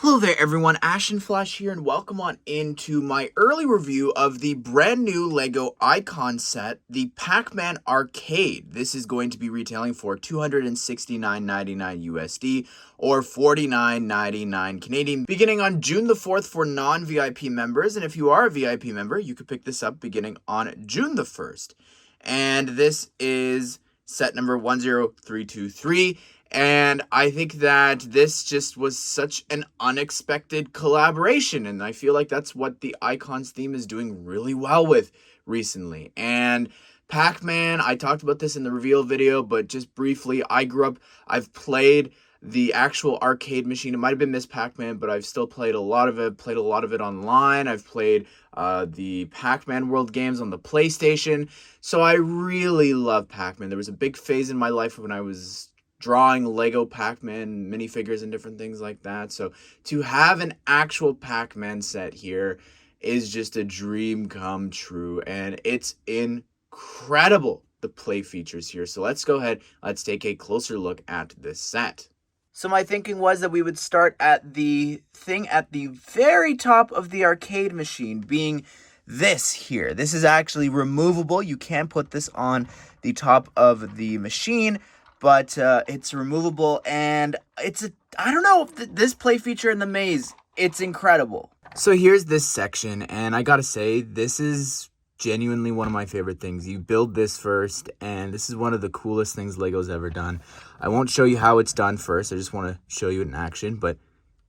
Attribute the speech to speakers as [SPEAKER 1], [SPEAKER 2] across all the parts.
[SPEAKER 1] Hello there everyone, Ashnflash here, and welcome on into my early review of the brand new LEGO icon set, the Pac-Man Arcade. This is going to be retailing for $269.99 USD or $49.99 Canadian, beginning on June the 4th for non-VIP members, and if you are a VIP member, you could pick this up beginning on June the 1st. And this is set number 10323. And I think that this just was such an unexpected collaboration. And I feel like that's what the Icons theme is doing really well with recently. And Pac-Man, I talked about this in the reveal video, but just briefly, I've played the actual arcade machine. It might have been Miss Pac-Man, but I've still played a lot of it online. I've played the Pac-Man World games on the PlayStation. So I really love Pac-Man. There was a big phase in my life when I was drawing Lego Pac-Man minifigures and different things like that. So to have an actual Pac-Man set here is just a dream come true, and it's incredible, the play features here. So let's go ahead, let's take a closer look at this set. So my thinking was that we would start at the thing at the very top of the arcade machine, being this here. This is actually removable. You can put this on the top of the machine, but it's removable, and I don't know, this play feature in the maze, it's incredible. So here's this section, and I gotta say, this is genuinely one of my favorite things. You build this first, and this is one of the coolest things Lego's ever done. I won't show you how it's done first, I just want to show you it in action, but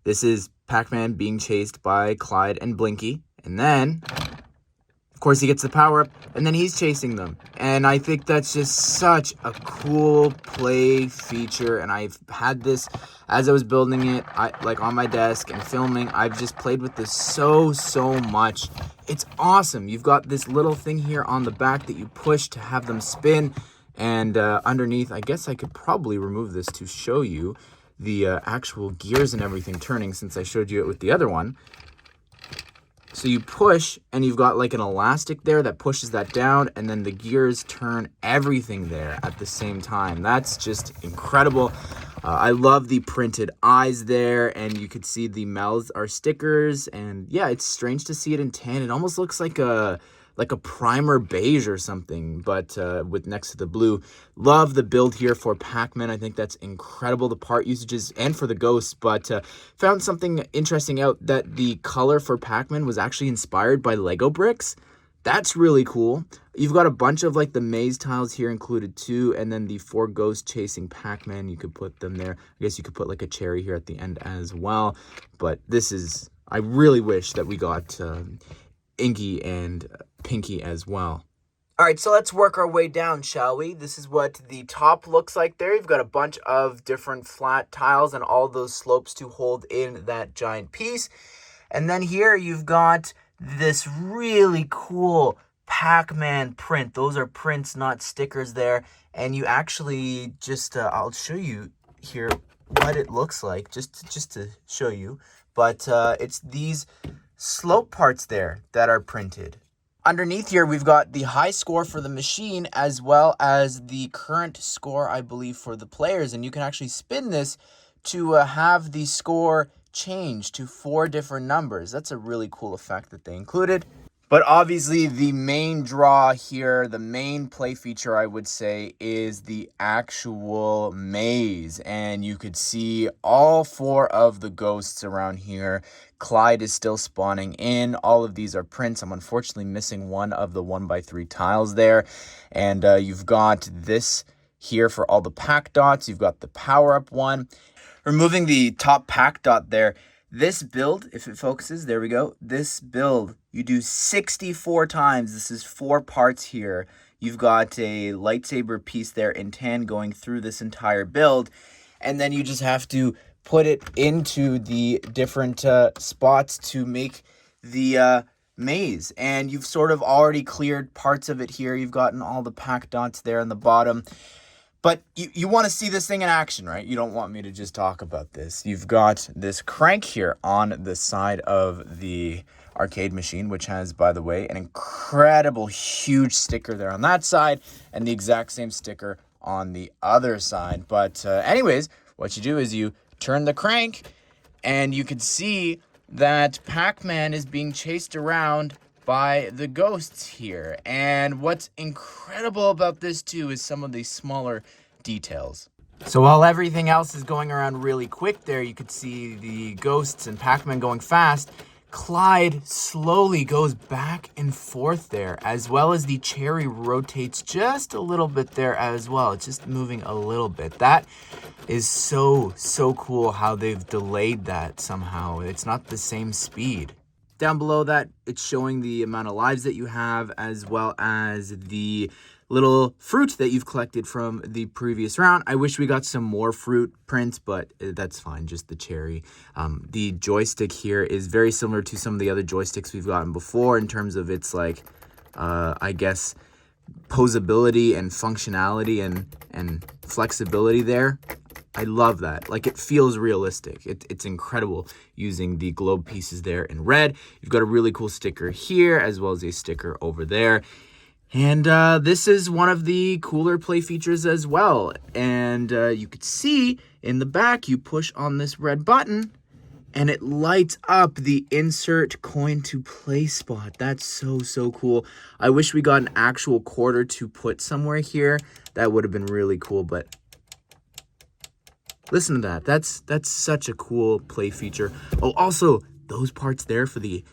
[SPEAKER 1] this is Pac-Man being chased by Clyde and Blinky, and then of course, he gets the power-up, and then he's chasing them. And I think that's just such a cool play feature, and I've had this as I was building it, like on my desk and filming. I've just played with this so much. It's awesome. You've got this little thing here on the back that you push to have them spin, and underneath, I guess I could probably remove this to show you the actual gears and everything turning, since I showed you it with the other one. So you push, and you've got like an elastic there that pushes that down, and then the gears turn everything there at the same time. That's just incredible. I love the printed eyes there, and you could see the mouths are stickers, and yeah, it's strange to see it in tan. It almost looks like a primer beige or something, but with next to the blue. Love the build here for Pac-Man. I think that's incredible, the part usages, and for the ghosts, but found something interesting out, that the color for Pac-Man was actually inspired by Lego bricks. That's really cool. You've got a bunch of like the maze tiles here included too, and then the 4 ghosts chasing Pac-Man. You could put them there. I guess you could put like a cherry here at the end as well, but this is, I really wish that we got Inky and Pinky as well. All right, so let's work our way down, shall we? This is what the top looks like there. You've got a bunch of different flat tiles and all those slopes to hold in that giant piece. And then here you've got this really cool Pac-Man print. Those are prints, not stickers there. And you actually just, I'll show you here what it looks like, just to show you. But it's these slope parts there that are printed. Underneath here, we've got the high score for the machine, as well as the current score, I believe, for the players. And you can actually spin this to have the score change to 4 different numbers. That's a really cool effect that they included. But obviously, the main draw here, the main play feature, I would say, is the actual maze. And you could see all 4 of the ghosts around here. Clyde is still spawning in. All of these are prints. I'm unfortunately missing one of the 1x3 tiles there. And you've got this here for all the pack dots. You've got the power-up one. Removing the top pack dot there, this build, if it focuses, there we go. This build, you do 64 times. This is 4 parts here. You've got a lightsaber piece there in tan going through this entire build. And then you just have to put it into the different spots to make the maze. And you've sort of already cleared parts of it here. You've gotten all the pack dots there on the bottom. But you want to see this thing in action, right? You don't want me to just talk about this. You've got this crank here on the side of the arcade machine, which has, by the way, an incredible huge sticker there on that side, and the exact same sticker on the other side. But anyways, what you do is you turn the crank, And you can see that Pac-Man is being chased around by the ghosts here. And what's incredible about this too is some of these smaller details. So while everything else is going around really quick there, you could see the ghosts and Pac-Man going fast. Clyde slowly goes back and forth there, as well as the cherry rotates just a little bit there as well. It's just moving a little bit. That is so cool how they've delayed that somehow. It's not the same speed. Down below that, it's showing the amount of lives that you have, as well as the little fruit that you've collected from the previous round. I wish we got some more fruit prints, but that's fine, just the cherry. The joystick here is very similar to some of the other joysticks we've gotten before in terms of its, like, I guess, posability and functionality and flexibility there. I love that. Like, it feels realistic. It's incredible using the globe pieces there in red. You've got a really cool sticker here, as well as a sticker over there. And this is one of the cooler play features as well. And you could see in the back, you push on this red button and it lights up the insert coin to play spot. That's so cool. I wish we got an actual quarter to put somewhere here. That would have been really cool, but listen to that. That's such a cool play feature. Oh, also, those parts there for the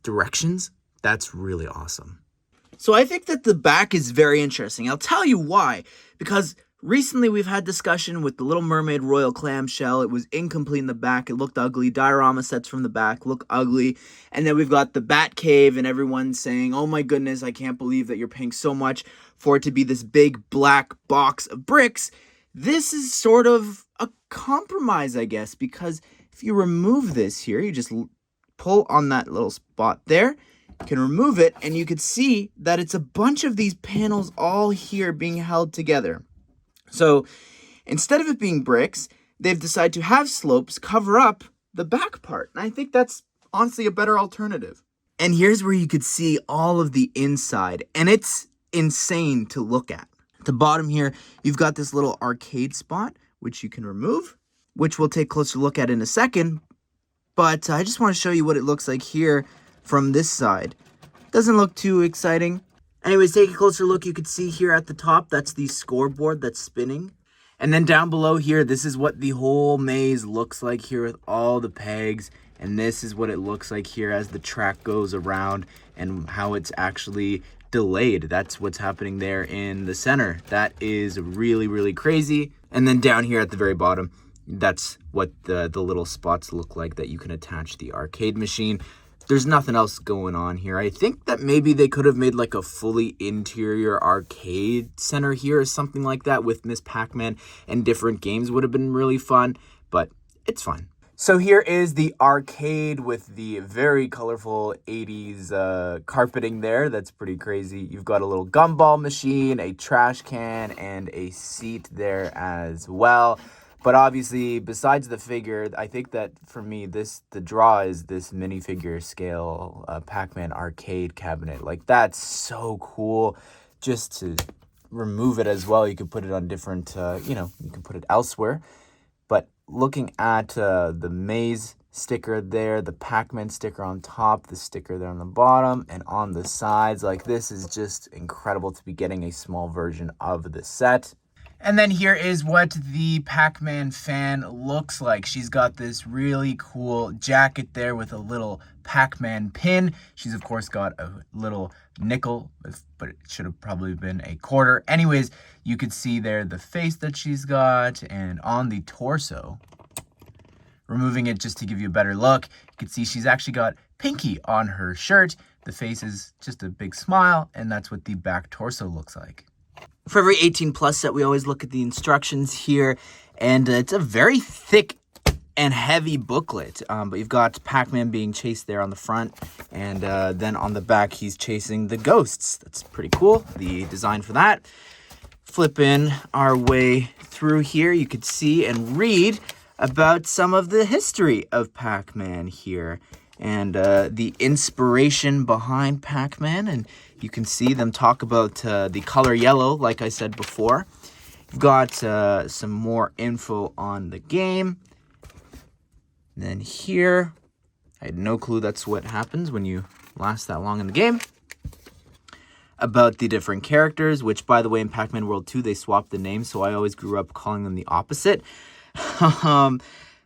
[SPEAKER 1] directions, that's really awesome. So I think that the back is very interesting. I'll tell you why. Because recently we've had discussion with the Little Mermaid Royal Clamshell. It was incomplete in the back. It looked ugly. Diorama sets from the back look ugly. And then we've got the Bat Cave and everyone saying, oh my goodness, I can't believe that you're paying so much for it to be this big black box of bricks. This is sort of a compromise, I guess, because if you remove this here, you just pull on that little spot there. You can remove it, and you can see that it's a bunch of these panels all here being held together. So instead of it being bricks, they've decided to have slopes cover up the back part. And I think that's honestly a better alternative. And here's where you could see all of the inside, and it's insane to look at. At the bottom here, you've got this little arcade spot, which you can remove, which we'll take a closer look at in a second. But I just want to show you what it looks like here from this side. Doesn't look too exciting. Anyways, take a closer look. You can see here at the top, that's the scoreboard that's spinning. And then down below here, this is what the whole maze looks like here with all the pegs. And this is what it looks like here as the track goes around and how it's actually delayed. That's what's happening there in the center. That is really crazy. And then down here at the very bottom, that's what the little spots look like that you can attach the arcade machine. There's nothing else going on here. I think that maybe they could have made like a fully interior arcade center here or something like that with Miss Pac-Man, and different games would have been really fun, but it's fine. So here is the arcade with the very colorful 80s carpeting there. That's pretty crazy. You've got a little gumball machine, a trash can, and a seat there as well. But obviously, besides the figure, I think that for me, the draw is this minifigure scale Pac-Man arcade cabinet. Like, that's so cool. Just to remove it as well, you could put it on different, you can put it elsewhere. But looking at the maze sticker there, the Pac-Man sticker on top, the sticker there on the bottom, and on the sides, like, this is just incredible to be getting a small version of the set. And then here is what the Pac-Man fan looks like. She's got this really cool jacket there with a little Pac-Man pin. She's, of course, got a little nickel, but it should have probably been a quarter. Anyways, you could see there the face that she's got, and on the torso, removing it just to give you a better look, you can see she's actually got Pinky on her shirt. The face is just a big smile, and that's what the back torso looks like. For every 18 plus set, we always look at the instructions here, and it's a very thick and heavy booklet. But you've got Pac-Man being chased there on the front, and then on the back, he's chasing the ghosts. That's pretty cool, the design for that. Flipping our way through here, you could see and read about some of the history of Pac-Man here, and the inspiration behind Pac-Man, and you can see them talk about the color yellow, like I said before. You've got some more info on the game. And then here, I had no clue that's what happens when you last that long in the game. About the different characters, which, by the way, in Pac-Man World 2, they swapped the name, so I always grew up calling them the opposite.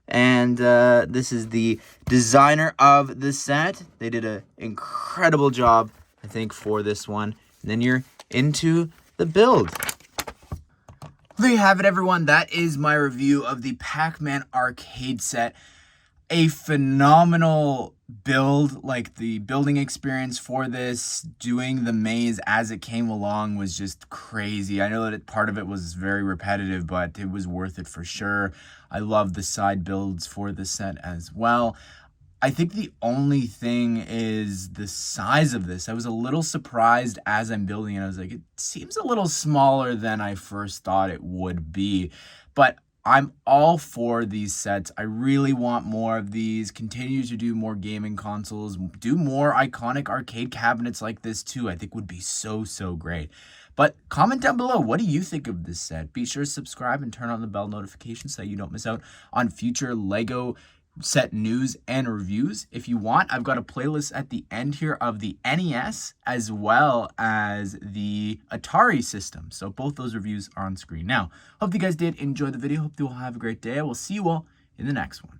[SPEAKER 1] This is the designer of the set. They did an incredible job, I think, for this one. And then you're into the build. There you have it, everyone. That is my review of the Pac-Man Arcade set. A phenomenal build. Like, the building experience for this, doing the maze as it came along was just crazy. I know that part of it was very repetitive, but it was worth it for sure. I love the side builds for the set as well. I think the only thing is the size of this. I was a little surprised as I'm building it. I was like, it seems a little smaller than I first thought it would be. But I'm all for these sets. I really want more of these. Continue to do more gaming consoles. Do more iconic arcade cabinets like this too. I think would be so great. But comment down below, what do you think of this set? Be sure to subscribe and turn on the bell notifications so that you don't miss out on future LEGO set news and reviews. If you want, I've got a playlist at the end here of the NES as well as the Atari system. So both those reviews are on screen now. Hope you guys did enjoy the video. Hope you all have a great day. I will see you all in the next one.